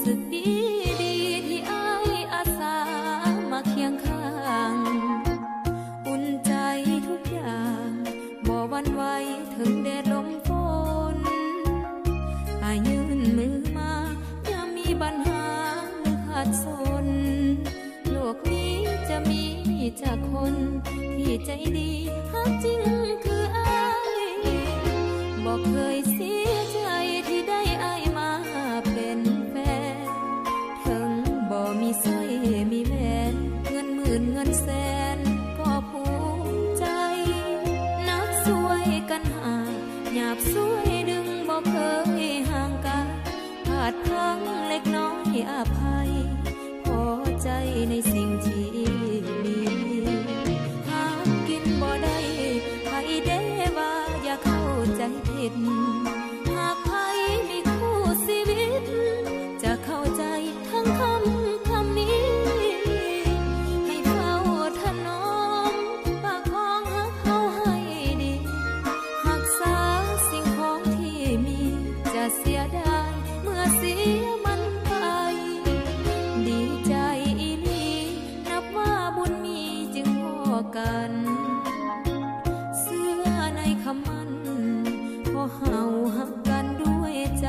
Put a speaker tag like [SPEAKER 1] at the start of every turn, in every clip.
[SPEAKER 1] สึกดีดีที่อ้ายอาสามาเคียงข้างอุ่นใจทุกอย่างบ่หวั่นไหวถึงแดดลมฝนอ้ายยื่นมือมาอย่ามีปัญหาหรือขาดสนโลกนี้จะมีจากคนที่ใจดีฮักจริงคืออ้ายบอกเคยเสียใจที่ได้อ้ายมาเป็นแฟนถึงบ่มีสร้อยมีแหวนเงินหมื่นเงินแสนก็ภูมิใจนักสวยกันหาหยาบสวยดึงบ่เคยห่างกันพลาดพลั้งเล็กน้อยอภัยพอใจในสิ่งที่มีหากินบ่ได้ใครเด้ว่าอย่าเข้าใจผิดหากใครมีคู่ชีวิตจะเข้าใจทั้งคำนี้ให้เฝ้าถนอมปากของหักเขาให้ดีรักษาสิ่งของที่มีจะเสียดายเมื่อเสียมันไปดีใจอีหลีนับว่าบุญมีจึงพอกันเสื้อในคำมันพอเฮาหักกันด้วยใจ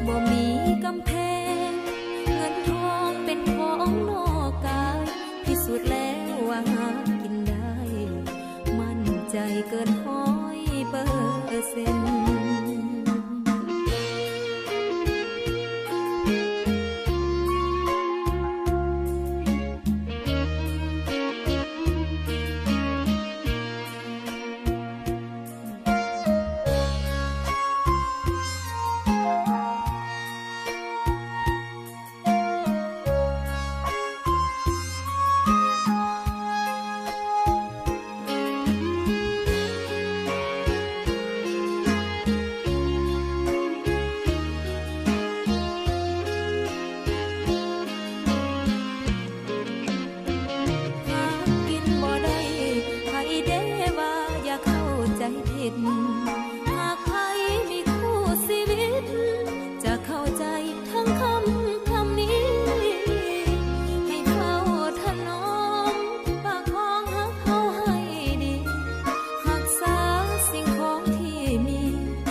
[SPEAKER 1] บ่มีกำแพงเงินทองเป็นของนอกกายพิสูจน์แล้วว่าหากินได้มั่นใจเกิน100%หากใครมีคู่ชีวิตจะเข้าใจทั้งคำนี้ให้เฝ้าถนอมปากของหักเขาให้ดีรักษาสิ่งของที่มี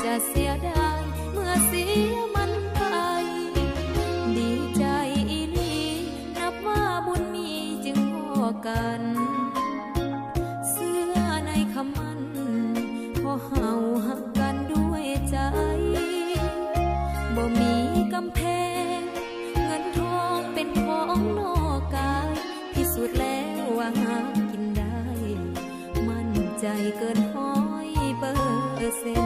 [SPEAKER 1] จะเสียดายเมื่อเสียมันไปดีใจอีหลีนับว่าบุญมีจึงพอกันเสื้อในคำมันพอเฮาหักกันด้วยใจบ่มีกำแพงเงินทองเป็นของนอกกายพิสูจน์แล้วว่าหากินได้มั่นใจเกิน100%เ